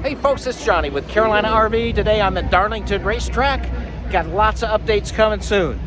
Hey folks, it's Johnny with Carolina RV. Today I'm at Darlington Racetrack. Got lots of updates coming soon.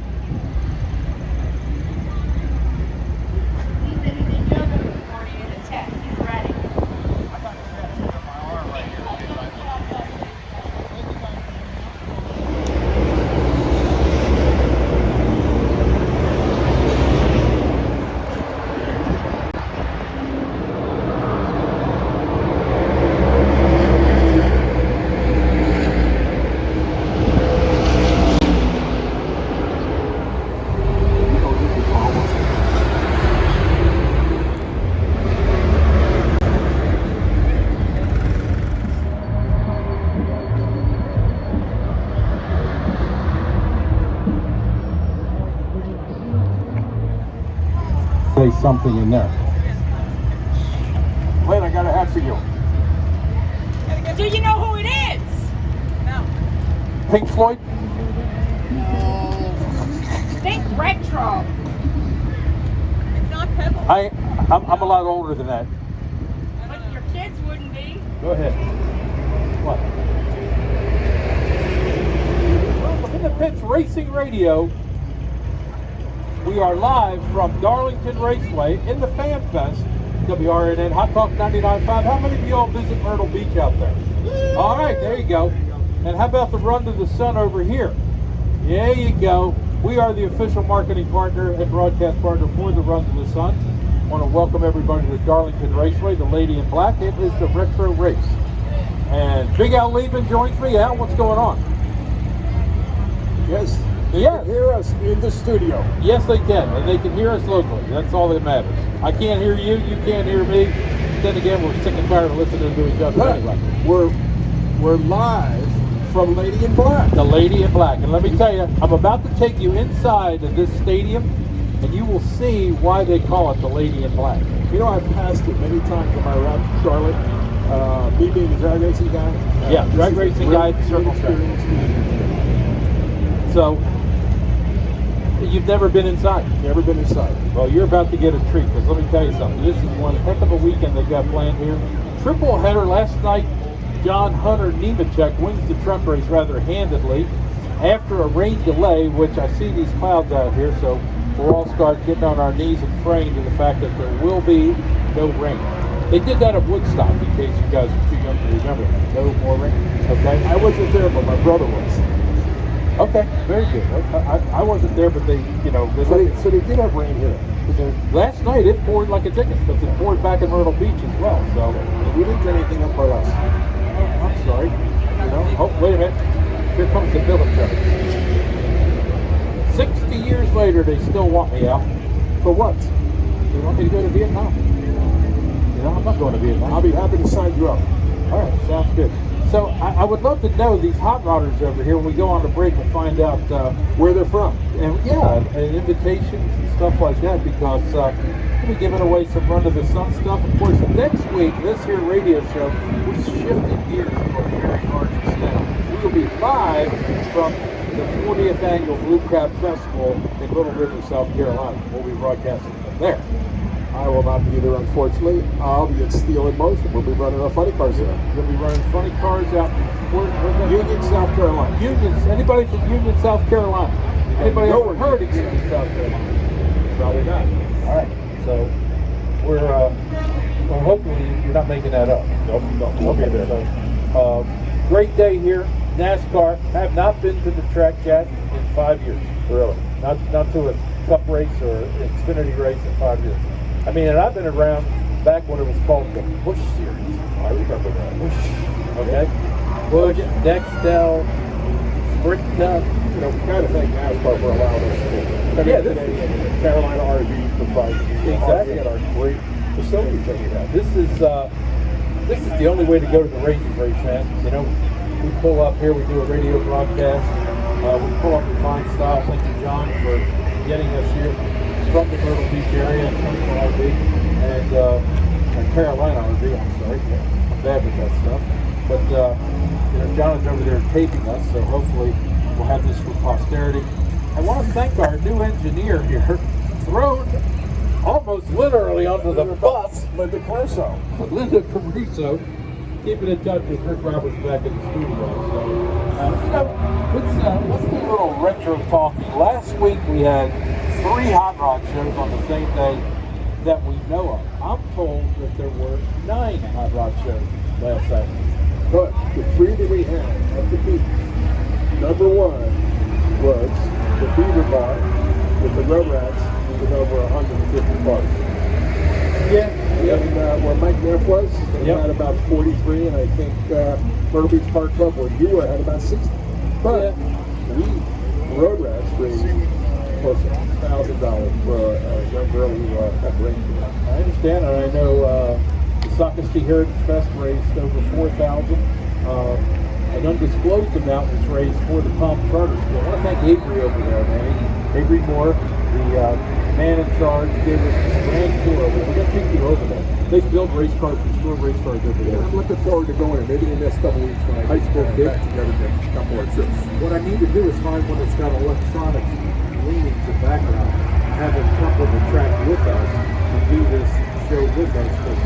Say something in there. Wait, I got a hat for you. Do you know who it is? No. Pink Floyd? Think retro. It's not Pebble. I'm a lot older than that. But your kids wouldn't be. Go ahead. What? Welcome to Pitts Racing Radio. We are live from Darlington Raceway in the Fan Fest, WRNN Hot Talk 99.5. How many of you all visit Myrtle Beach out there? All right, there you go. And how about the Run to the Sun over here? There you go. We are the official marketing partner and broadcast partner for the Run to the Sun. I want to welcome everybody to Darlington Raceway, the Lady in Black. It is the retro race. And Big Al Liebman joins me. Al, what's going on? Yes. They Yes. can hear us in the studio. Yes, they can, and they can hear us locally. That's all that matters. I can't hear you, you can't hear me. Then again, we're sick and tired of listening to each other anyway. We're live from Lady in Black. The Lady in Black. And let me tell you, I'm about to take you inside of this stadium, and you will see why they call it the Lady in Black. You know, I've passed it many times on my route to Charlotte. Me being a drag racing guy. Yeah, this drag is a racing great- guy at the great circle track. experience. So, you've never been inside. Never been inside. Well, you're about to get a treat, because let me tell you something. This is one heck of a weekend they've got planned here. Triple header last night. John Hunter Nemechek wins the truck race rather handedly after a rain delay, which I see these clouds out here, so we'll all start getting on our knees and praying to the fact that there will be no rain. They did that at Woodstock, in case you guys are too young to remember. No more rain. Okay? I wasn't there, but my brother was. Okay, very good. I wasn't there, but they, you know, So they did have rain here. last night it poured like a ticket, because it poured back in Myrtle Beach as well. So We didn't get anything up by us. I'm sorry. You know. Oh, wait a minute. Here comes the military. 60 years later, they still want me out. For what? They want me to go to Vietnam. You know, I'm not going to Vietnam. I'll be happy to sign you up. All right, sounds good. So I would love to know these hot rodders over here when we go on the break and find out Where they're from. and and invitations and stuff like that, because we'll be giving away some Run to the Sun stuff. Of course, next week, this here radio show, we're shifting gears to a very large extent. We will be live from the 40th annual Blue Crab Festival in Little River, South Carolina. We'll be broadcasting from there. I will not be there, unfortunately. I'll be at Steel in Motion. We'll be running our funny cars there. We'll be running funny cars out. Where's that? Union, South Carolina. Union. Anybody from Union, South Carolina? Anybody No ever one. heard of Union, South Carolina? Probably not. All right. So we're well, hopefully you're not making that up. Nope, we'll be there. So, great day here. NASCAR. Have not been to the track yet in 5 years. Really? Not to a Cup race or Xfinity race in 5 years. I mean, and I've been around back when it was called the Busch Series. I remember that. Okay. Busch, Nextel, Sprint Cup. You know, we got to thank NASCAR for allowing us to come Yeah, in today and Carolina RV provides Exactly. and our great facilities that we have. This is the only way to go to the races, race fan. You know, we pull up here, we do a radio broadcast. We pull up the fine style. Thank you, John, for getting us here from the Myrtle Beach area and Huntsville RV and Carolina RV. I'm sorry, I'm bad with that stuff. But you know, John is over there taping us, so hopefully we'll have this for posterity. I want to thank our new engineer here, thrown almost literally onto the bus. Linda Caruso. Linda Caruso. keeping in touch with Rick Roberts back in the studio. So, let's do a little retro talking. Last week we had 3 hot rod shows on the same day that we know of. I'm told that there were 9 hot rod shows last Saturday. But the 3 that we had at the beach, number 1 was the Beaver Bar with the Rugrats with over 150 cars. Yeah. And where Mike Neff was, they had about 43, and I think Myrtle Beach Park Club, where you were, had about 60. But we, Road Rats, raised close to $1,000 for a young girl who had brain cancer. I understand, and I know the Sockasty Heritage Fest raised over $4,000. An undisclosed amount was raised for the Palm Charter School. I want to thank Avery over there, man. Avery Moore, the man in charge, gave us a grand tour over there. We're going to take you over there. They build race cars, restore race cars over there. I'm looking forward to going in. Maybe in the next couple of weeks when I high school kids together get a couple more trips. What I need to do is find one that's got electronic leanings and background, have them come on the track with us and do this show with us. Because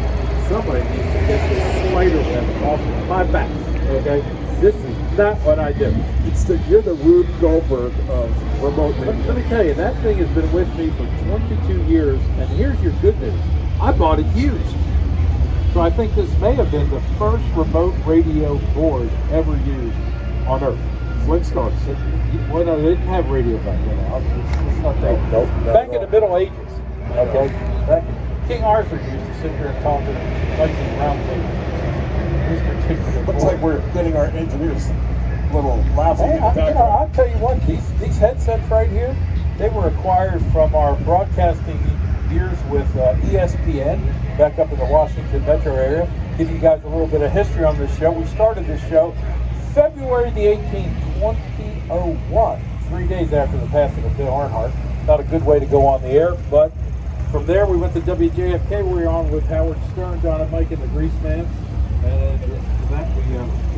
somebody needs to get this spider web off my back. Okay, this is not what I do. You're the Rube Goldberg of remote radio. Let me tell you, that thing has been with me for 22 years, and here's your good news. I bought it used. So I think this may have been the first remote radio board ever used on Earth. Flintstones. Well, no, they didn't have radio back then. It's not that. Nope, Back in the Middle Ages, okay? King Arthur used to sit here and talk to like these round tables. This particular Looks board. like we're getting our engineers a little lousy. Hey, I'll tell you what, these headsets right here, they were acquired from our broadcasting years with ESPN back up in the Washington metro area. Give you guys a little bit of history on this show. We started this show February the 18th, 2001, 3 days after the passing of Bill Earnhardt. Not a good way to go on the air, but from there we went to WJFK, where we were on with Howard Stern, John and Mike, and the Grease Man. And from that we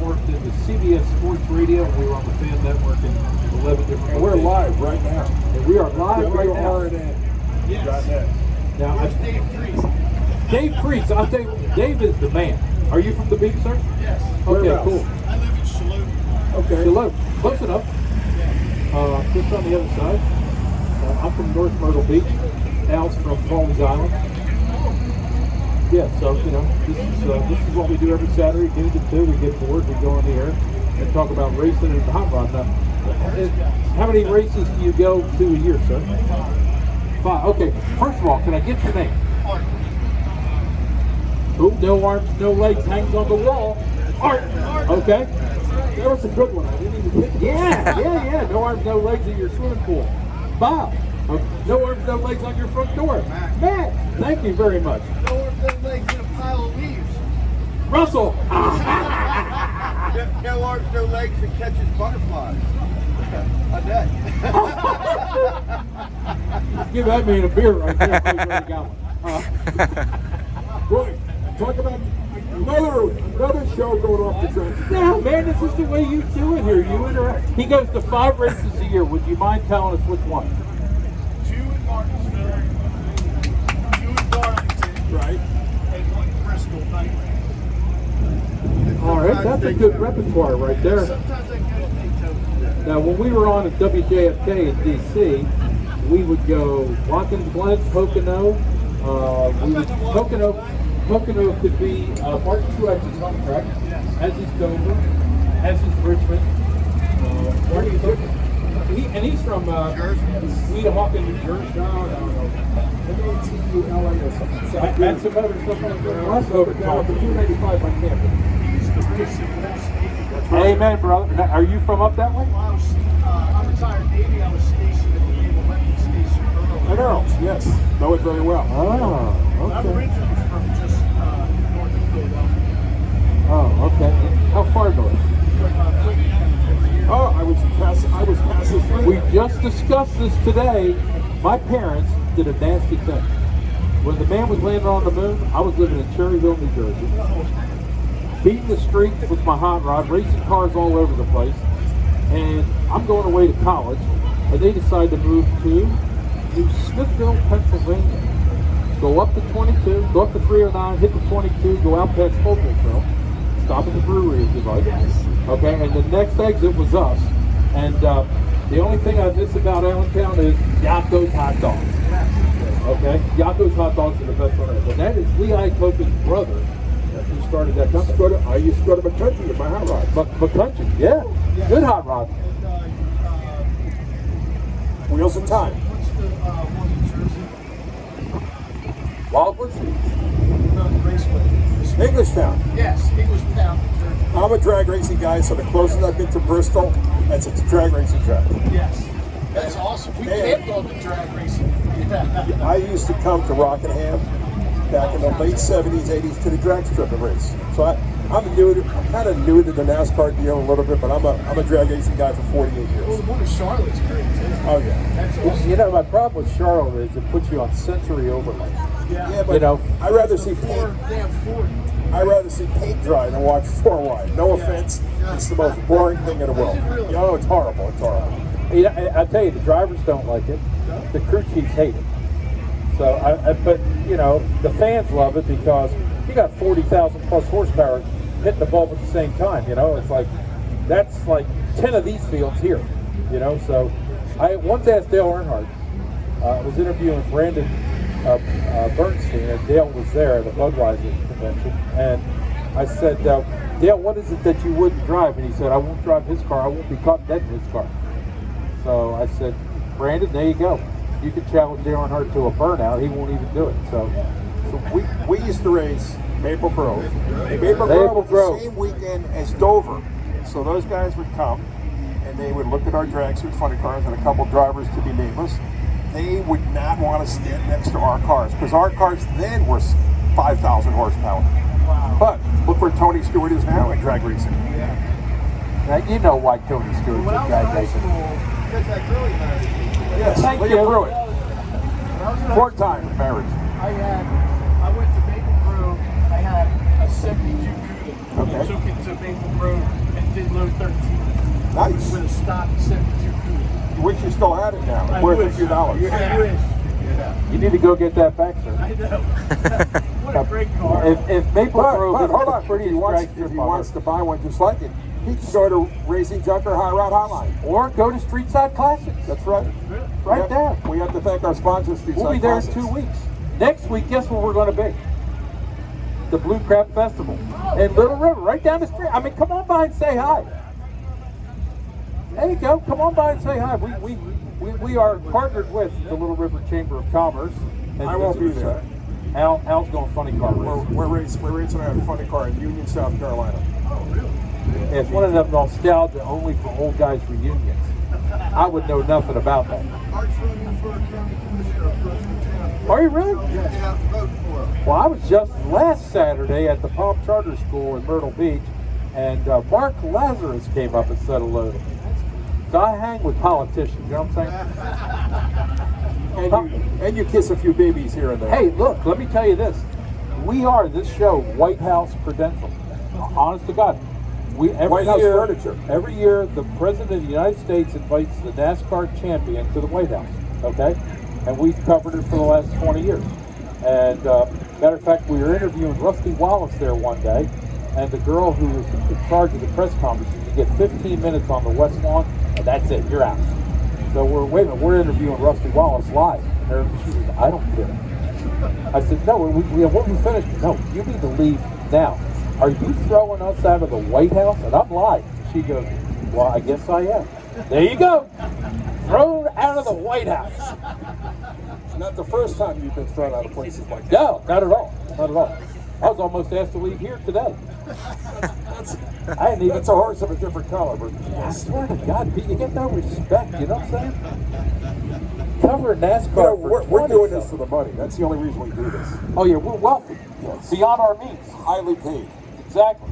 morphed into CBS Sports Radio, and we were on the Fan Network in 11 different And we're live right now. And we are live right now. Yes. Now, Where's Dave Priest? Dave Priest, I'll tell you, Dave is the man. Are you from the beach, sir? Yes. Okay, Whereabouts? cool. I live in Shalhoub. Okay. Hello, close enough. Just on the other side. I'm from North Myrtle Beach. Al's from Palms Island. Yeah, so this is what we do every Saturday, 2 to 2. We get bored, we go on the air and talk about racing and hot rod. Now, how many races do you go to a year, sir? 5. Okay. First of all, can I get your name? Art. Oh, no arms, no legs, hangs on the wall. Art. Okay. That was a good one. I didn't even think of it. Yeah. No arms, no legs in your swimming pool. Bob. No arms, no legs on your front door. Matt. Thank you very much. No arms, no legs in a pile of leaves. Russell. No arms, no legs and catches butterflies. A net. Give that man a beer right there. Boy, talk about another show going off the track. No, man, this is the way you do it here. You interact. He goes to 5 races a year. Would you mind telling us which one? 2 in Martinsville, 2 in Darlington, Right. and 1 in Bristol night race. All right, that's a good repertoire right there. Sometimes I go to Daytona. Now, when we were on at WJFK in D.C., we would go Watkins Glen, Pocono. Pocono could be Martin Truex's home track, as is Dover, as is Richmond. He's from Weehawken, New Jersey. No. M-A-T-U-L-A or something. That's some other stuff like that. That's over down for 295 on campus. He's the race in Wall State. Amen, brother. Now, are you from up that way? I'm retired Navy. I was stationed at the Naval Weapons Station Earl. And Earls, yes. Know it very well. Oh, I'm okay. originally from just north of Philadelphia. Oh, okay. How far north? Oh, I was passing through. We just discussed this today. My parents did a nasty thing. When the man was landing on the moon, I was living in Cherryville, New Jersey. Beating the streets with my hot rod, racing cars all over the place. And I'm going away to college. And they decide to move to New Smithville, Pennsylvania. Go up to 22, go up to 309, hit the 22, go out past Foglesville. stop at the brewery if you like. Yes. Okay, and the next exit was us. And the only thing I miss about Allentown is Yakko's hot dogs. Okay, Yakko's hot dogs are the best on earth. And that is Lee Iacocca's brother who started that company. I used to go to McCountry with my hot rods. McCountry, yeah. Good hot rod. Wheels of Time. What's the one in Jersey? Wildwood. No, the Raceway. Englishtown. Yes, Englishtown, Jersey. I'm a drag racing guy, so the closest I've been to Bristol, that's a drag racing track. Yes. That's awesome. We camped on the drag racing. Yeah. I used to come to Rockingham back in the late 70s, 80s to the drag strip and race. So I'm kind of new to the NASCAR deal a little bit, but I'm a drag racing guy for 48 Well, years. the one in Charlotte's great too. Oh yeah. That's awesome. You know, my problem with Charlotte is it puts you on sensory overload. Yeah, but You know, I'd rather see paint. They have Ford. I'd rather see paint dry than watch 4-wide. No offense, it's the most boring thing in the world. You know, it's horrible. It's horrible. You know, I tell you, the drivers don't like it. The crew chiefs hate it. So, but you know, the fans love it because you got 40,000 plus horsepower hitting the bulb at the same time. You know, it's like that's like 10 of these fields here. You know, so I once asked Dale Earnhardt. I was interviewing Brandon Bernstein, and Dale was there at the Budweiser convention, and I said, Dale, what is it that you wouldn't drive? And he said, I won't drive his car. I won't be caught dead in his car. So I said, Brandon, there you go. You can challenge Dale Earnhardt to a burnout. He won't even do it. So We used to race Maple Grove. Maple Grove was the same weekend as Dover. So those guys would come and they would look at our drag suit funny cars and a couple drivers to be nameless. They would not want to stand next to our cars because our cars then were 5,000 horsepower. Wow. But look where Tony Stewart is now in drag racing. Yeah. now, you know why Tony Stewart's When a I was in drag high racer. school, that's like really married. Yes, Thank Leah you. Pruitt. When I was in high 4-time marriage. I went to Maple Grove. I had a 72 Cuda. Okay. I took it to Maple Grove and did low 13 Nice. with a stock 72 Cuda. You wish you still had it now. I Worth a wish. few dollars. I wish. Yeah. You need to go get that back, sir. I know. What a great car. If Maple Grove But is hold the on, if prettiest he drag wants, strip if he on wants earth. to buy one just like it, he can go to Racing Junker High Rod Hotline. Or go to Street Side Classics. That's right. Right there. We have to thank our sponsors, Street We'll be Side there in Classics. 2 weeks. Next week, guess where we're going to be? The Blue Crab Festival in Little River, right down the street. I mean, come on by and say hi. There you go. Come on by and say hi. We are partnered with the Little River Chamber of Commerce. and I won't be Visitors there. Center. Al's going funny car racing. We're racing a funny car in Union, South Carolina. Yeah, it's one of them nostalgia only for old guys reunions. I would know nothing about that. Art's running for county commissioner of Brooklyn County. Are you really? You have to vote for him. Well, I was just last Saturday at the Palm Charter School in Myrtle Beach, and Mark Lazarus came up and said hello to me. So I hang with politicians, you know what I'm saying? And you kiss a few babies here and there. Hey, look, let me tell you this. We are, this show, White House credentialed. Honest to God. White House furniture. Every year, the President of the United States invites the NASCAR champion to the White House, okay? And we've covered it for the last 20 years. And matter of fact, we were interviewing Rusty Wallace there one day, and the girl who was in charge of the press conference, you get 15 minutes on the West Lawn, and that's it, you're out. So we're interviewing Rusty Wallace live. And she says, I don't care. I said, no, we'll be finished. No, you need to leave now. Are you throwing us out of the White House? And I'm live. She goes, well, I guess I am. There you go. Thrown out of the White House. It's not the first time you've been thrown out of places like that. No, not at all. Not at all. I was almost asked to leave here today. I didn't even. That's a horse of a different color. But I swear to God, Pete, you get no respect. You know what I'm saying? Cover NASCAR you know, for we're doing 20 this for the money. That's the only reason we do this. Oh yeah, we're wealthy. Yes. Beyond our means. Highly paid. Exactly.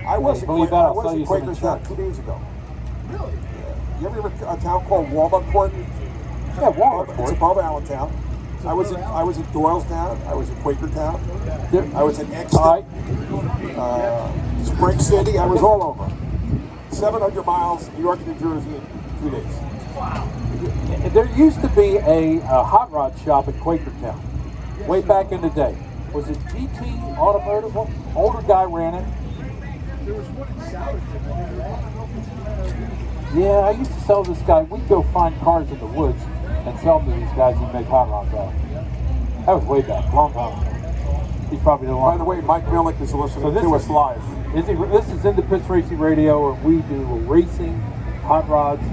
I was in Believe that, I'll sell you some Quakertown insurance. 2 days ago. Really? You ever heard of a town called Walnutport? Yeah, Walnut It's Court. above Allentown. I was in Doylestown. I was in Quakertown. I was in Exton. All right. Spring City. I was all over. 700 miles, New York, New Jersey in 2 days. There used to be a hot rod shop in Quakertown, way back in the day. Was it GT Automotive? Older guy ran it. There was one in Southerton. I don't know if it's Yeah, I used to sell this guy. We'd go find cars in the woods and sell them to these guys who make hot rods out. That was way back, long time ago. He's probably the one. By the way, Mike Millick is listening this to us live. This is Into Pits Racing Radio, and we do racing, hot rods,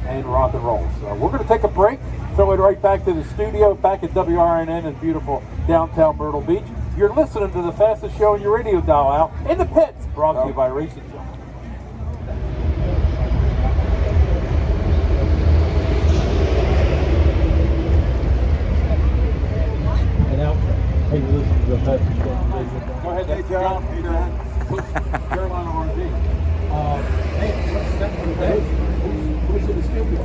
and rock and roll. So we're going to take a break, throw it right back to the studio, back at WRNN in beautiful downtown Myrtle Beach. You're listening to the fastest show in your radio dial out, In the Pits, brought to you by Racing Junk. Hey, listen to the fastest show in your radio dial. Go ahead, Hey, John. Hey, Dan. Carolina RV. Hey, what's that for today? Who's in the studio?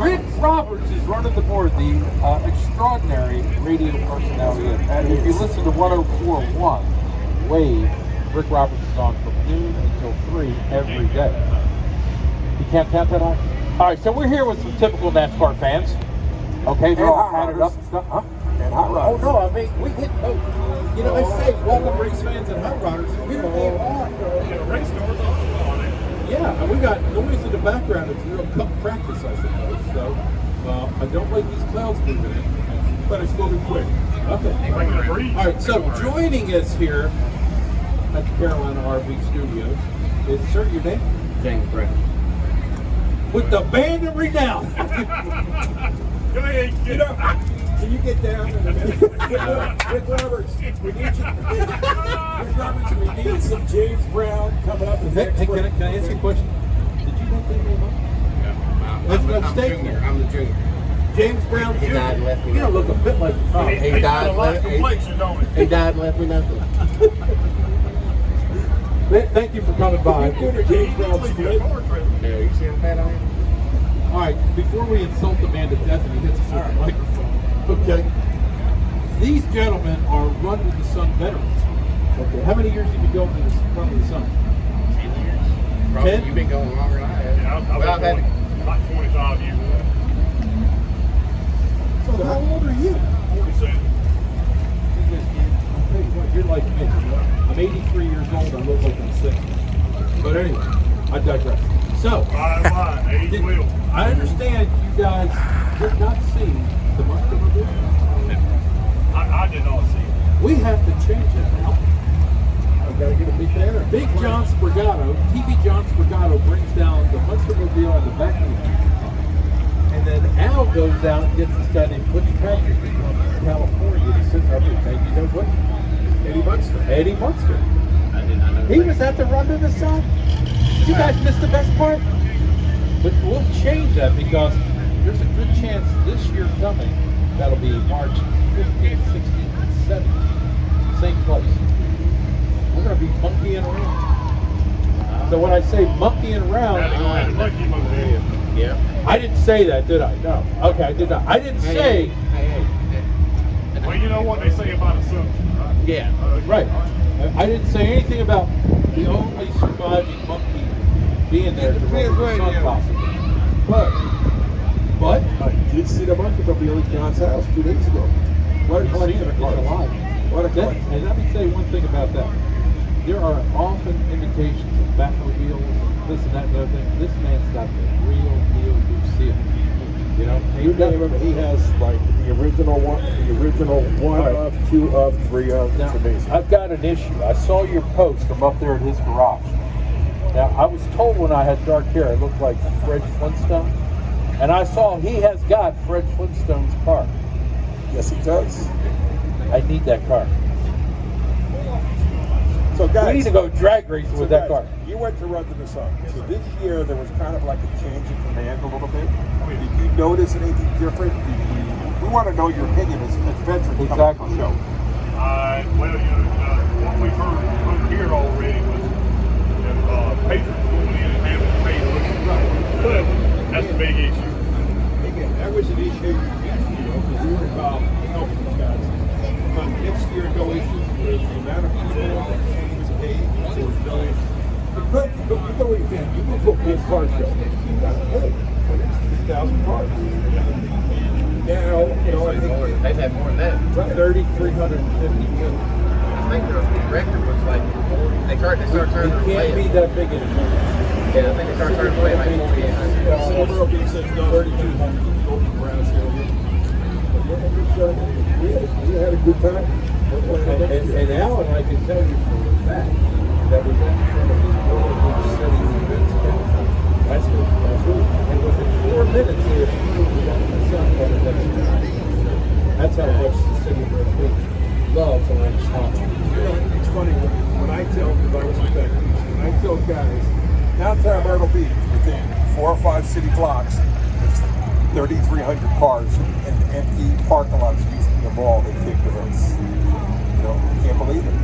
Rick Roberts is running the board, the extraordinary radio personality. And if you listen to 104.1 Wave, Rick Roberts is on from noon until 3 every day. You can't count that on? All right, so we're here with some typical NASCAR fans. Okay, they're all padded up and stuff. Huh? And hot Oh rods. no, I mean we hit both. You know, they say welcome race fans and hot rodders. Here they are. race cars on it. Yeah, and we got noise in the background. It's real cup practice, I suppose. So I don't like these clouds moving in, but it's going to be quick. Okay. Like a breeze. All right. So joining us here at the Carolina RV Studios is, sir, your name? James Brown. With the band of renown. Go ahead, get up. Can you get down in a minute? Rick Roberts, we need you. Rick Roberts, we need some James Brown coming up. Hey, can I ask you a question? Did you make that name up? That's no I'm mistake. junior. I'm the junior. James Brown He Jr. died and left me You don't look a bit like your father. He died. A lot of complexion, don't it? He died and left me nothing. Thank you for coming by. James Brown split. Yeah, you see him fat on him? All right, before we insult the man to death and he hits us with the microphone, okay? These gentlemen are Run with the Sun veterans. Okay, how many years have you been going to this Run with the Sun? 10 years. Probably. 10? You've been going longer than I have. Yeah, I've Well, I've had been about 25 years. So how old are you? 47. I'll tell you what, you're like me. I'm 83 years old, I look like I'm 60. But anyway, I digress. So, Fine line, age will. I understand you guys did not see the Monster Mobile. I did not see it. We have to change that now. I've got to get a big banner. Big John Sbrigado, TV John Sbrigado brings down the Monster Mobile on the back of the car. And then Al goes out and gets this guy named Butch Patrick from California to sit up and say, you know what? Eddie Munster. Eddie Munster. I did not know. He was at the Run to the Sun. You guys missed the best part. But we'll change that because there's a good chance this year coming that'll be March 15th, 16th, and 17th. Same place. We're going to be monkeying around. So when I say monkeying around, Had to go ahead and monkey mobile. Yeah. I didn't say that, did I? No. Okay, I did not. I didn't say. Hey. Well, you know what they say about assumptions, right? Yeah. Right. I didn't say anything about the only surviving monkey being there to run the sun possibly. But I did see the monkey mobile at John's house 2 days ago. What a collection of it's cars. alive. What a That, collection. and let me say one thing about that. There are often indications of Batmobiles, this and that and the other thing. This man's got the real deal Lucille. You know, You name him, he has like the original one Right. of, 2 of, 3 of. Now, It's amazing. I've got an issue. I saw your post from up there at his garage. Now, I was told when I had dark hair, I looked like Fred Flintstone. And I saw he has got Fred Flintstone's car. Yes, he does. I need that car. So guys, We need to go drag racing with that car. You went to Run to the Sun. So this year there was kind of like a change in command a little bit. Did you notice anything different? We want to know your opinion as veterans coming to Exactly. the show. Well, you know, what we've heard here already was that patrons going in and having to pay to look at the driver. But that's the big issue. Again, that was an issue because we were involved in helping these guys. Next year, no issues with the amount of people that was paid. So it's no issue. But you know what you can. You can book this car show. You got to pay for the next 3,000 cars. Now, you know, I think They've had more than that. 3,350 units. think the record was like 40. They started It turning can't away. be that big anymore. Yeah, I think they started turning away like 4,800. City of Myrtle Beach says 3,200 open grass area. We had a good time. And Al and I can tell you for a fact that we went in front of these Myrtle Beach City events downtown last week. And within 4 minutes, we got the sun on the next day. That's how much the city of Myrtle Beach loves orange hockey. You know, it's funny when I tell, because I was with that, when I tell guys, downtown Myrtle Beach, within 4 or 5 city blocks, there's 3,300 cars and empty parking lots used to be a mall that kicked the race. You know, can't believe it.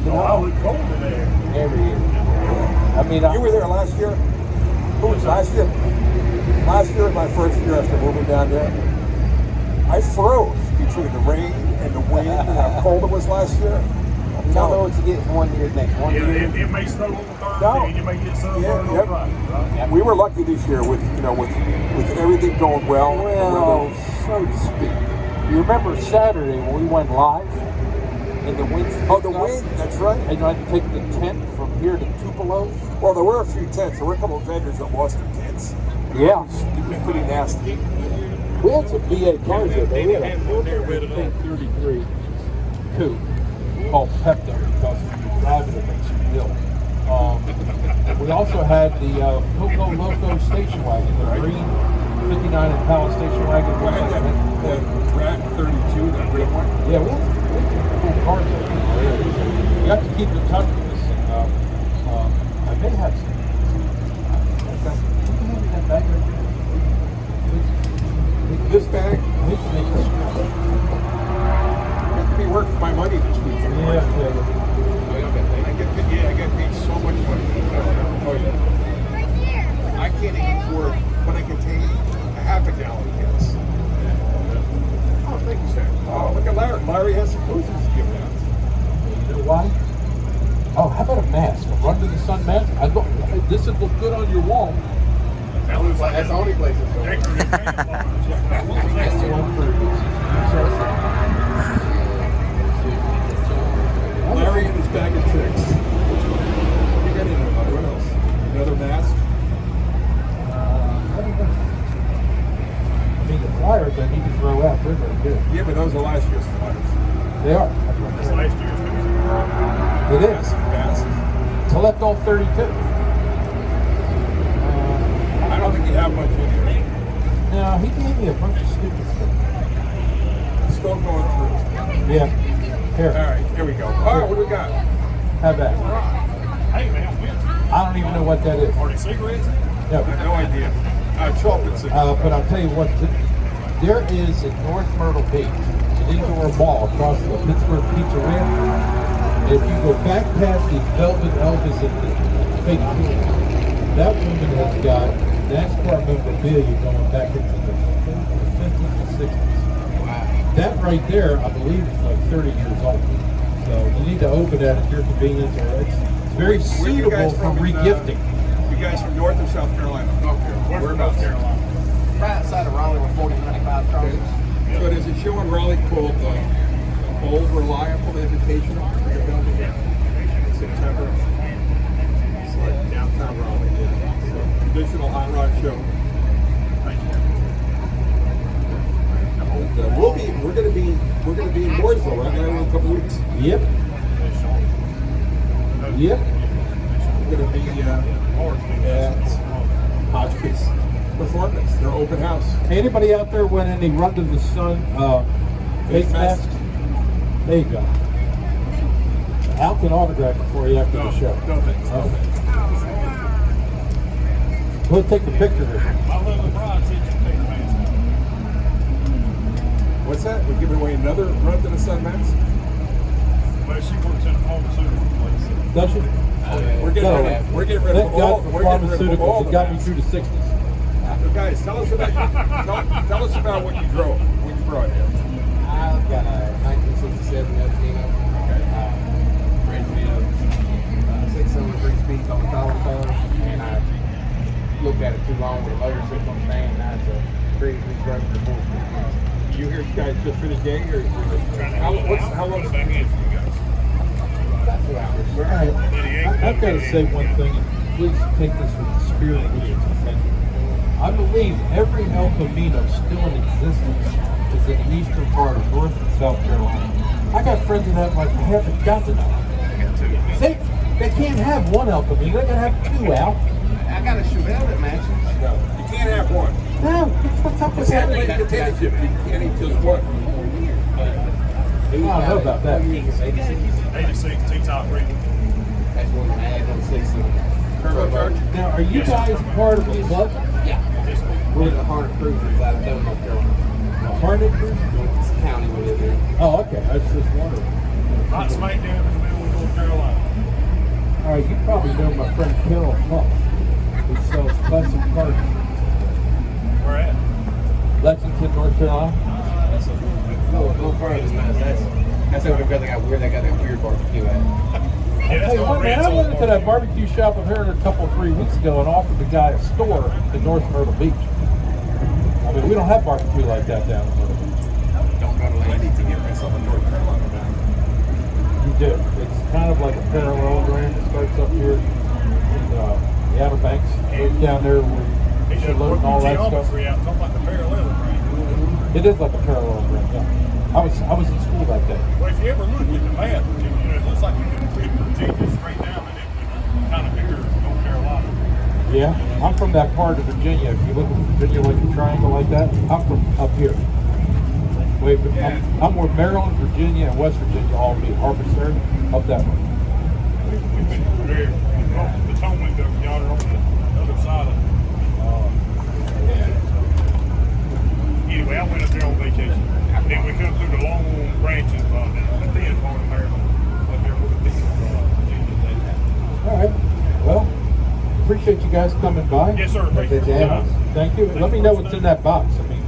Oh, I look forward to that. Every year. I mean, You were there last year? Who was last year? Last year, my first year after moving down there, I froze between the rain and the wind and how cold it was last year. You don't know what you get from one year to the next. One Yeah, year. it may snow on Thursday, No. and you may get sunburned Yeah, on yep. Friday, right? We were lucky this year with everything going well. well, so to speak. You remember Saturday when we went live and the wind? Oh, the wind, that's right. And I had to take the tent from here to Tupelo. Well, there were a few tents. There were a couple of vendors that lost their tents. Yeah. It was pretty nasty. We had some BA cars there, but we had a 33 coupe called Pepto because when you drive it, it makes you ill. We also had the Coco Loco station wagon, the green 59 Impala station wagon. I had that Rat 32, that red one. Yeah, we had some cool cars there. You have to keep in touch with us. And, I may have some. That bag right there. This bag, We can make this. I have to be working for my money this week. Yeah. I get paid so much money. Oh, yeah. I can't even afford when I can take a half a gallon of gas. Oh, thank you, sir. Oh, look at Larry. Larry has some koozies to give out. You know why? Oh, how about a mask? A run to the sun mask? This would look good on your wall. That looks like That's the only place it's going. decorative camouflage. That's the one for Larry and his bag of tricks. You got any what else? Another mask? I mean, the flyers I need to throw out. They're very good. Yeah, but those are last year's flyers. They are. It's last year's music. It is. Masks. Collect all 32. I don't think you have much in here. No, he gave me a bunch of stupid stuff. Still going through. Yeah. Here. All right, here we go. All right, what do we got? Have that. Hey, man, Vince, I don't even know what that is. are they cigarettes? No. I have no idea. Chocolate cigarettes. But I'll tell you what, there is in North Myrtle Beach an indoor mall across from the Pittsburgh Pizzeria. And if you go back past the Velvet Elvis and the fake pool, that woman has got NASCAR memorabilia going back into the 50s and 60s. That right there, I believe, is like 30 years old. So you need to open that at your convenience. Or it's very Where you suitable guys for from in, regifting. You guys from North or South Carolina? North Carolina. We're from North Carolina. Right outside of Raleigh with 4095 crossings. So there's a show in Raleigh called Old Reliable Invitational. In September. It's like downtown Raleigh. It's a traditional hot rod show. And, we're gonna be in Mooresville, right, Larry, in a couple weeks. Yep. Yep. We're gonna be at Hodgkiss Performance, their open house. Anybody out there win any Run to the Sun face masks? There you go. Al can autograph it for you after the show. No thanks. No thanks. We'll take the picture with you. My little bride said you take the mask What's that? We're giving away another Run to the Sun mask? off. Well, she works in a pharmaceutical place. Don't you? We're getting rid Thank of all. God for We're getting rid of all pharmaceuticals. the It got me masks. through the 60s. So guys, tell us about what you drove when you brought here. I've got a 1967 Eldorado. Ran 6-cylinder 3-speed on the collar car, and I looked at it too long with a motor sitting on the stand, and now it's a 3-speed road for 4-speed. You here guys just for the day, or how long's Back in for you guys. 2 hours. All right. I've got to say one thing, and please take this with the spirit in which it's intended. I believe every El Camino still in existence is in the eastern part of North and South Carolina. I got friends that have like half a dozen of them. They can't have one El Camino, they gotta have 2 out. I got a Chevelle that matches. No, you can't have one. No, what's up with that? It's like the tennis chip. You can't eat just one. I don't know about that. 86 T-top rating. That's one I had on 6 turbocharged. Now, are you guys part of a club? Yeah. We're the Hornet Cruisers out of Dover, North Carolina. Hornet Cruise? It's the county we live in. Oh, okay. I was just wondering. Right smack down in the middle of North Carolina. All right, you probably know my friend Carol Huff, who sells classic cars. Where at? Lexington, North Carolina. That's a little further than that. That's over where they got that weird barbecue at. Yeah, Tell that's you what, man, I went into that barbecue shop of here a couple, 3 weeks ago and offered the guy a store in North Myrtle Beach. I mean, we don't have barbecue like that down in Myrtle Beach. Don't go to Lady to get myself in North Carolina now. You do. It's kind of like a parallelogram. It starts up here in the Outer Banks, goes down there where He you're just loading worked all the that stuff. geometry out, talking about the parallelogram. It is like a parallelogram, yeah. I was in school that day. Well, if you ever look at the map, it looks like you can fit Virginia straight down and it would kind of mirror North Carolina. Yeah, I'm from that part of Virginia. If you look at Virginia like a triangle like that, I'm from up here. Wait, I'm where Maryland, Virginia, and West Virginia all meet. Harvester, up that way. We've been very off the Potomac up yonder on the other side of anyway, I went up there on vacation. Then we come through the long branches of the thin part of Maryland. Up there with the Virginia. All right. Well, appreciate you guys coming by. Yes, sir. Thank you. Thank you. Let me know what's in that box. I mean,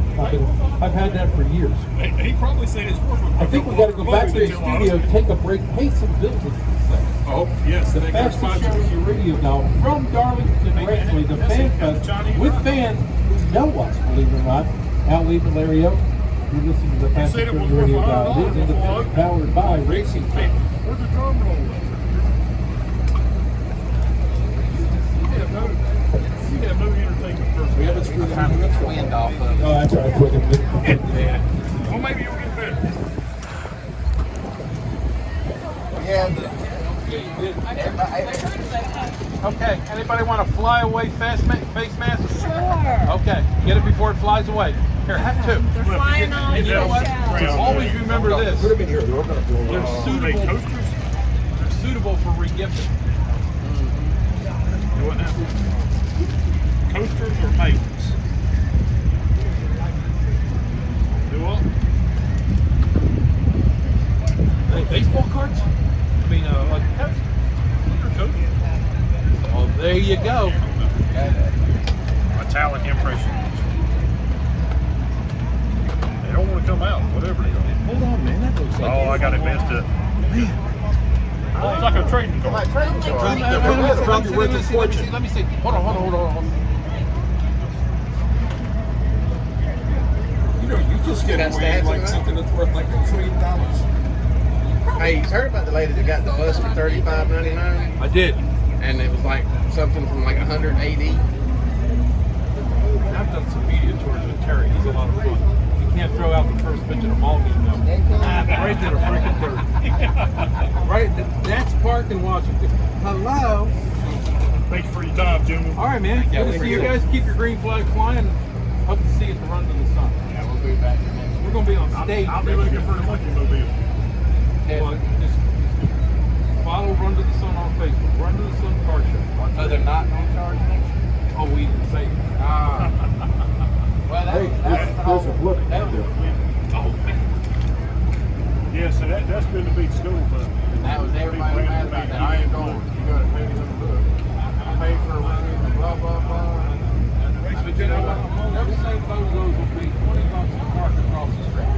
I've had that for years. He probably said it's worth it. I think we got to go back to the studio, take a break, pay some bills. Oh, yes. The fastest show in your radio now from Darlington Raceway, the Fan Fest, with fans who know us, believe it or not. Al Lee Valerio, you're listening to the fastest show in your radio now. It is independent, powered by Racing Team. Where's the drum roll? You got movie entertainment first. We haven't screwed the wind off of it. Oh, that's right. Yeah. Well, maybe you'll get better. Okay, anybody want a flyaway face mask? Sure. Okay, get it before it flies away. Here, have 2. They're flying on You the know what? shells. Always remember this. Put them in here. They're gonna blow They're up. suitable. Coasters? They're suitable for regifting. Do what now? Coasters or maidens? Do what? Hey, baseball cards? I mean, like coasters. Coasters. Oh, there you go. Metallic impression. They don't want to come out, whatever they are. Hold on, man. That looks like. Oh, I got it messed up. It's like a trading card. Let me see. Hold on. You know, you just get Got away stats like on that? something that's worth like $1 trillion. Hey, you heard about the lady that got the bus for $35.99? I did. And it was like something from like 180. I've done some media tours with Terry. He's a lot of fun. You can't throw out the first pitch in a ball game, though. Right to the freaking dirt. Right, that's parked in Washington. Hello. Thanks for your time, gentlemen. All right, man. Good to see you guys. Keep your green flag flying. Hope to see you at the Run to the Sun. Yeah, we'll be back here next We're going to be on stage. I'll be looking for the monkey mobile. Well, just follow Run to the Sun on Facebook. Run to the Sun Car Show. Oh, they're not going to charge next year? Oh, we didn't say it. Well, Hey, there's a blip there. Oh, man. Yeah, so that's been the big school, but that was everybody mad about that. I ain't going. You got to pay me some book. I pay for a run and blah, blah, blah. But you know what? Never say those will be $20 to park across the street.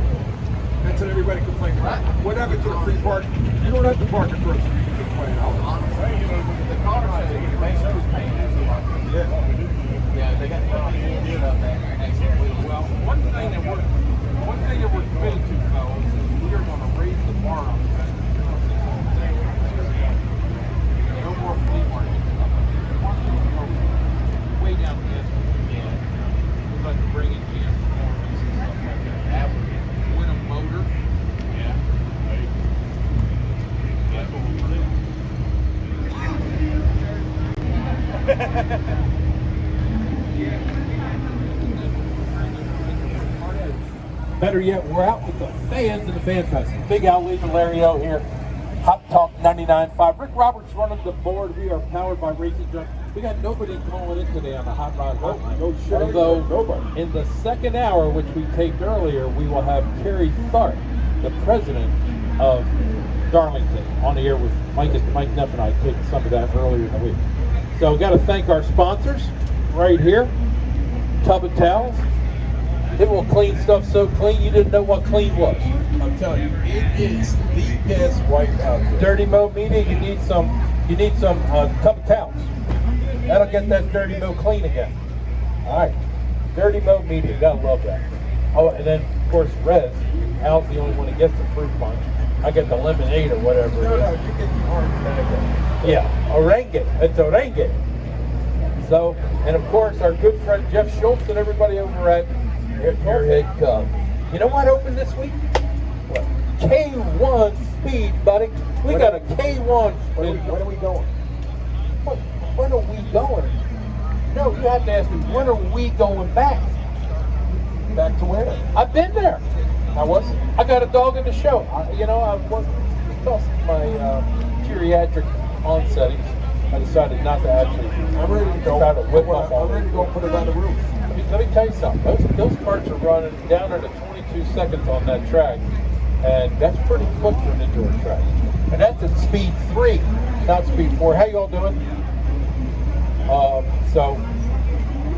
That's what everybody complains about. What happened to the free park? You don't have to park across the street to complain. The car show, they shows paying us a lot. Yeah, they got stuff there next week. Well, one thing that we're committed to, fellas, is we are going to raise the bar on the Better yet, we're out with the fans in the Fan Fest. Big Al Lee and Larry O here. Hot Talk 99.5. Rick Roberts running the board. We are powered by Racing Junk. We got nobody calling in today on the Hot Rod Hotline. No shit. Although Nobody. in the second hour, which we taped earlier, we will have Kerry Tharp, the president of Darlington, on the air with Mike Neff and I taped some of that earlier in the week. So got to thank our sponsors right here. Tub of Towels. It will clean stuff so clean you didn't know what clean was. I'm telling you, it is the best wipe out there. Dirty Mo Media, you need some Tub of Towels. That'll get that Dirty Mo clean again. All right, Dirty Mo Media, gotta love that. Oh, and then of course Rez. Al's the only one that gets the fruit punch. I get the lemonade or whatever. No, you get the orange bag. Yeah, orange. It's orange. So, and of course our good friend Jeff Schultz and everybody over at Your Head Cub. You know what opened this week? What? K1 Speed, buddy. We got a K1. When are we going? When are we going? No, you have to ask me, when are we going back? Back to where? I've been there. How was it? I got a dog in the show. I wasn't, because of my geriatric onsettings, I decided not to actually I'm ready to go. try to whip up I'm on ready to go put it on the roof. Let me tell you something. Those carts are running down at 22 seconds on that track, and that's pretty quick for an indoor track. And that's at speed 3, not speed 4. How y'all doing? So,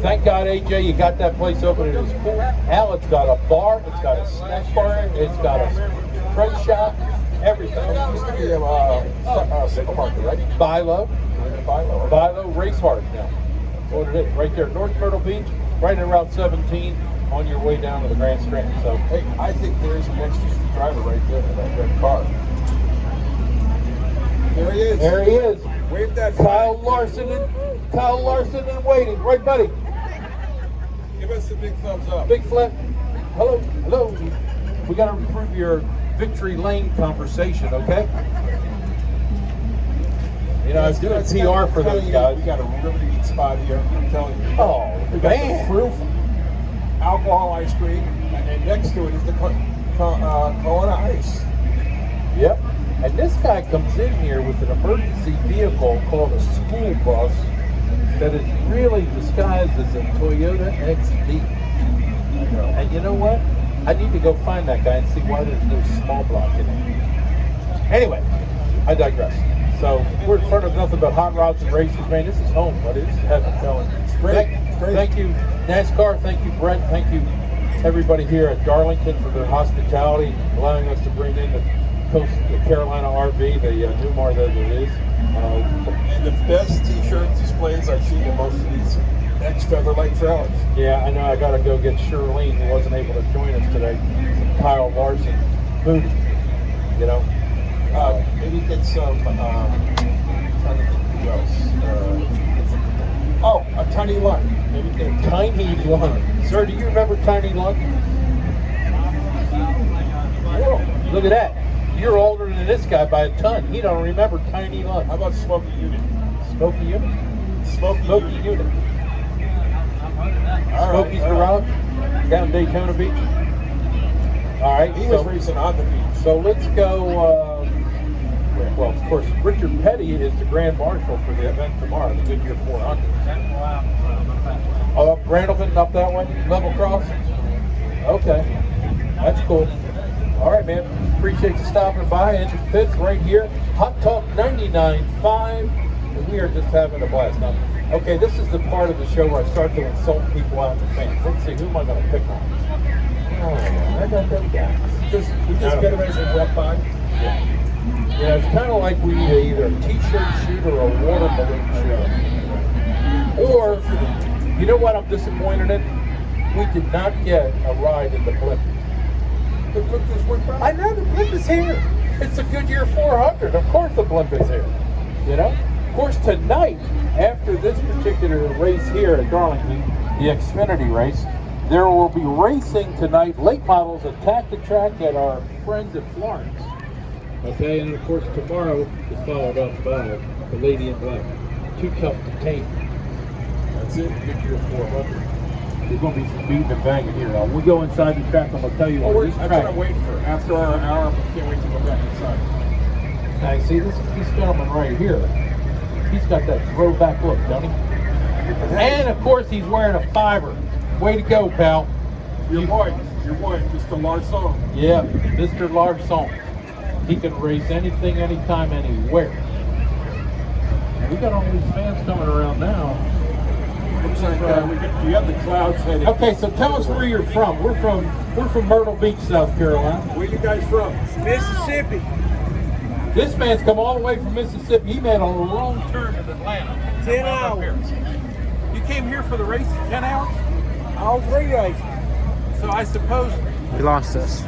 thank God, AJ, you got that place open. It was cool. Al, it's got a bar, it's got a snack bar, it's got a trade shop, everything. It used to be a supermarket, right? Bilo Bilo. Race Hard now. That's what it is. Right there, North Myrtle Beach, right in Route 17, on your way down to the Grand Strand. So, Hey, I think there's an extra driver right there in that red car. There he is. there he is. Wave that Kyle flag. Larson in waiting. Right, buddy. Give us a big thumbs up. Big Flip. Hello. We got to improve your Victory Lane conversation, okay? You know, I was doing That's PR for those guys. We got a really neat spot here. I'm telling you. Oh, We got man. the proof alcohol ice cream, and then next to it is the Kona ice. Yep. And this guy comes in here with an emergency vehicle called a school bus that is really disguised as a Toyota XV. And you know what? I need to go find that guy and see why there's no small block in it. Anyway, I digress. So we're in front of nothing but hot rods and races, man. This is home, buddy. This is heaven, telling you. Great. Thank you, NASCAR. Thank you, Brent. Thank you, everybody here at Darlington for their hospitality, allowing us to bring in the Carolina RV, the Newmar that it is. And the best t-shirt displays I've seen in most of these ex-Featherlight trailers. Yeah, I know. I got to go get Shirlene, who wasn't able to join us today. Some Kyle Larson booty, you know. Maybe get some, trying to think who else. A Tiny Lund. Maybe get Tiny Lund. Sir, do you remember Tiny Lund? Oh, look at that. You're older than this guy by a ton. He don't remember Tiny Lund. How about Smokey Unit? Smokey Unit? Smokey Unit. All Smokey's right. Garage down Daytona Beach. All right. He was racing on the beach. So let's go. Well, of course, Richard Petty is the Grand Marshal for the event tomorrow, the Goodyear 400. Oh, Randleton up that way? Level cross? Okay. That's cool. All right, man. Appreciate you stopping by. In the pits right here. Hot Talk 99.5. And we are just having a blast. Now, okay, this is the part of the show where I start to insult people out in the fans. Let's see, who am I going to pick on? Oh, I got them guys. We just get him as a wet bike. Yeah, it's kind of like we need either a t-shirt shoot or a water balloon shoot. Or, you know what I'm disappointed in? We did not get a ride in the blimp. The blimp just went by. I know the blimp is here. It's a Goodyear 400. Of course the blimp is here. You know? Of course tonight, after this particular race here at Darlington, the Xfinity race, there will be racing tonight. Late models attack the track at our friends at Florence. Okay, and of course tomorrow is followed up by the Lady in Black. Too tough to tame. That's it. Get your 400. There's going to be some beating and banging here. Now, when we go inside the track, I'm going to tell you That's what I'm waiting for. After our hour, I can't wait to go back inside. Now, you see this gentleman right here. He's got that throwback look, don't he? And of course, he's wearing a fiver. Way to go, pal. Your boy, Mr. Larson. Yeah, Mr. Larson. He can race anything, anytime, anywhere. And we got all these fans coming around now. Looks like we have the clouds heading. Okay, so tell us where you're from. We're from Myrtle Beach, South Carolina. Where you guys from? Mississippi. This man's come all the way from Mississippi. He made a long turn in Atlanta. 10 hours. You came here for the race 10 hours? All 3 races. So I suppose We lost us.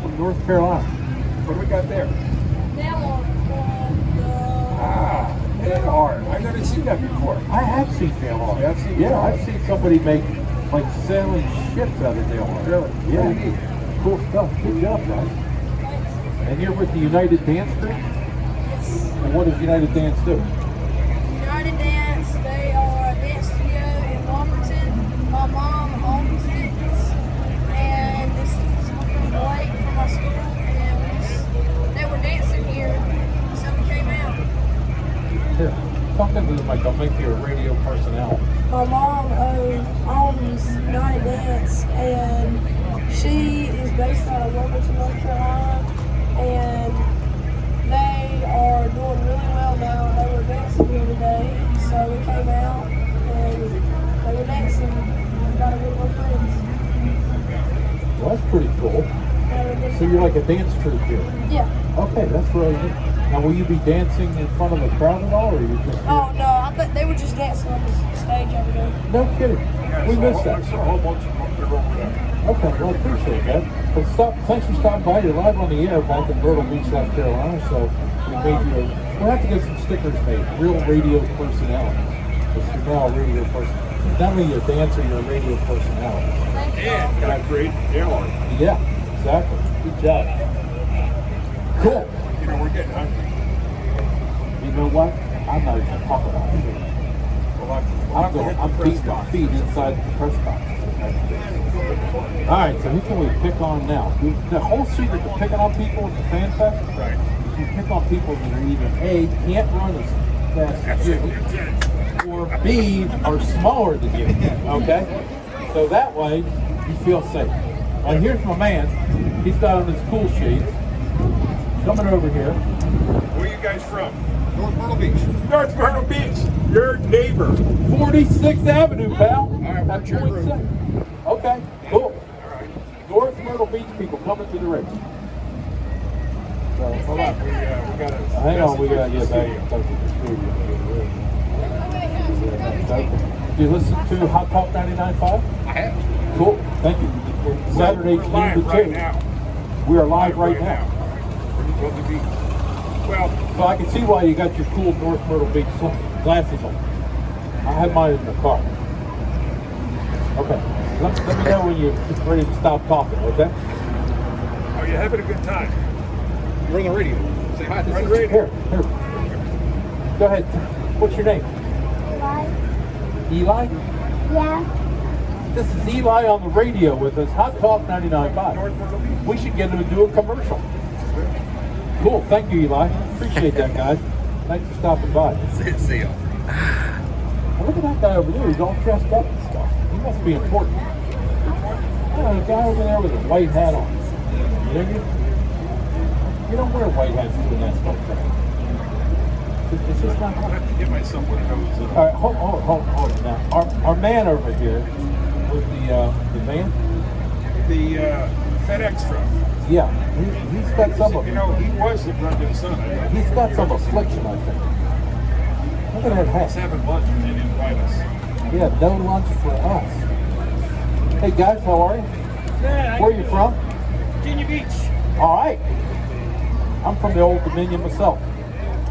From North Carolina. What do we got there? I've never seen that before. I have seen Dale Hall. You have seen Yeah, Dale Hall? I've seen somebody make like sailing ships out of Dale Hall. Really? Yeah. Pretty neat. Cool stuff. Good job, guys. And you're with the United Dance Group? And what does United Dance do? United Dance, they are a dance studio in Lumberton. My mom owns it, and this is my friend Blake from my school, and they were dancing here, so we came out. Here, talk into the mic. I'll make you a radio personality. My mom owns United Dance, and she is based out of Lumberton, North Carolina, and they are doing really well now. They were dancing here today, so we came out and they were dancing and got a little more friends. Well, that's pretty cool. Had a good So you're like a dance troupe here. Yeah. Okay, that's really neat. Now, will you be dancing in front of the crowd at all, or are you just? Oh no, I thought they were just dancing on the stage over there. No kidding. We missed that. There's a whole bunch of them up there over there. Okay, well, I appreciate that. But thanks for stopping by. You're live on the air back in Myrtle Beach, South Carolina. So we made you. We'll have to get some stickers made. Real radio personality. Because you're now a radio person. Not only a dancer, you're a radio personality. And got great airline. Yeah, exactly. Good job. Cool. You know, we're getting hungry. You know what? I'm not even talking about food. I'm beating my feet inside the press box. All right, so who can we pick on now? The whole secret to picking on people at the Fan Fest, Right. you pick on people that are either A, can't run as fast as you, or B, are smaller than you, okay? So that way, you feel safe. Now here's my man. He's got on his cool shades. Coming over here. Where are you guys from? North Myrtle Beach. North Myrtle Beach. Your neighbor. 46th Avenue, pal. right, That's what's your route? 46. Okay, cool. All right. North Myrtle Beach people coming to the race. So, hold on. We got a. Hang on, we gotta get back in touch with the studio. Do you listen to Hot Talk 99.5? I have. Cool, thank you. Saturday, We're 2 live to 2. right now. We are live right now. We're on the beach. Well, So I can see why you got your cool North Myrtle Beach glasses on. I have mine in the car. Okay, let me know when you're ready to stop talking, okay? are you having a good time? You're on the radio. Say hi. Run radio. Here. Go ahead. What's your name? Eli? Yeah. This is Eli on the radio with us, Hot Talk North 99.5. Myrtle Beach. We should get him to do a commercial. Cool, thank you, Eli. Appreciate that, guys. Thanks for stopping by. See ya. Now look at that guy over there. He's all dressed up and stuff. He must be important. Oh, the guy over there with a white hat on. You know, you don't wear white hats doing that stuff. It's just not I'll have to get myself one of those. All right, hold it now. Our man over here with the van. The FedEx truck. Yeah, he's got some of You know, he was the Brendan's son. I he's got some affliction, I think. Look at that was hat. having lunch and they didn't invite us. Yeah, no lunch for us. Hey guys, how are you? Where are you from? Virginia Beach. All right. I'm from the Old Dominion myself.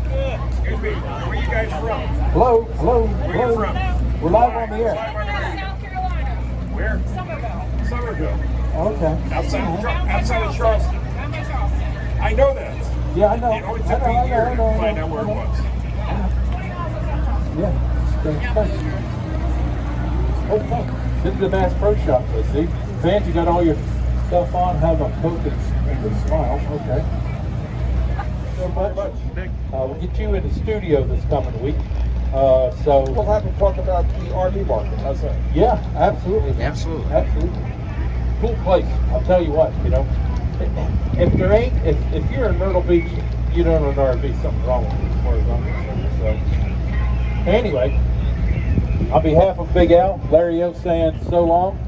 Excuse me, where are you guys from? Hello. Where are you from? We're live on the air. Live on the radio. South Carolina. Where? Somerville. Somerville. ago. Okay. Outside of Charleston. I know that. Yeah, I know. It only took me a year to find out where it was. Yeah. Thanks. Okay. This is the Bass Pro Shop, I see. Vance, you got all your stuff on, have a coat and a smile. Okay. So much. We'll get you in the studio this coming week. So We'll have to talk about the RV market. How's that? yeah, absolutely. Absolutely. Cool place. I'll tell you what, you know. If you're in Myrtle Beach, you don't own an RV, something's wrong with you as far as I'm concerned. So anyway, on behalf of Big Al, Larry O saying so long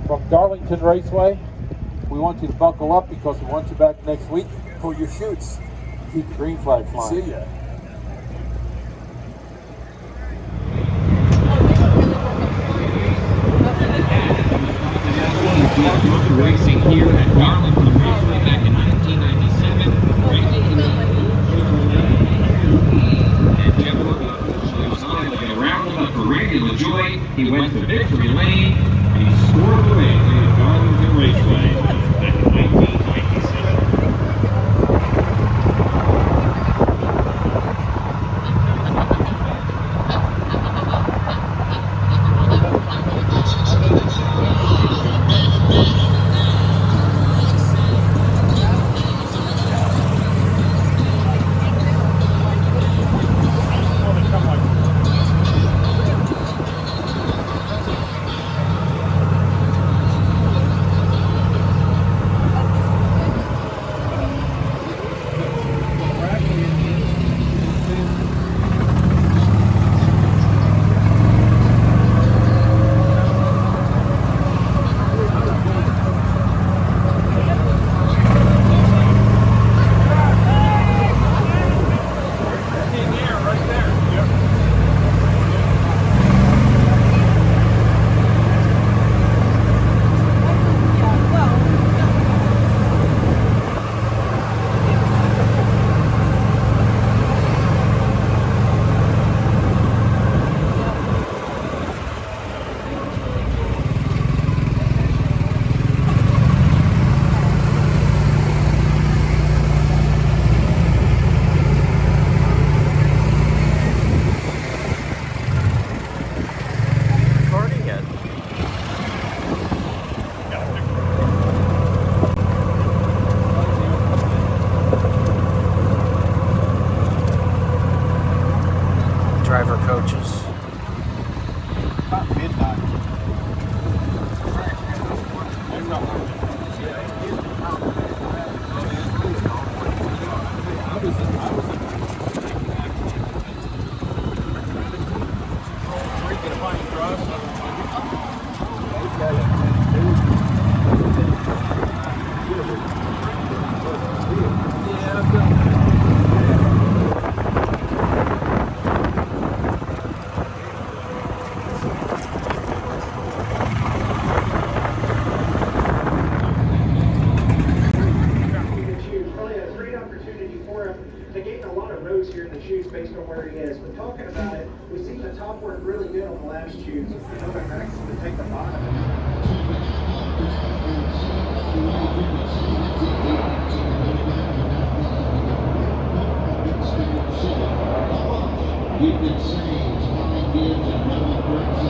from Darlington Raceway. We want you to buckle up because we want you back next week for your shoots. Keep the green flag flying. See ya. Racing here at Darlington Raceway back in 1997. And Jeff was on like a roundabout for regular joy. He went to victory lane and he scored the race at Darlington Raceway back in 1997. Driver coaches. About midnight. They gained a lot of rows here in the chutes based on where he is. But talking about it, we've seen the top work really good on the last chutes. Going back to take the bottom. You've been saying it's 5 years and no breaks.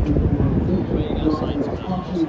Well, you gotta sign some papers.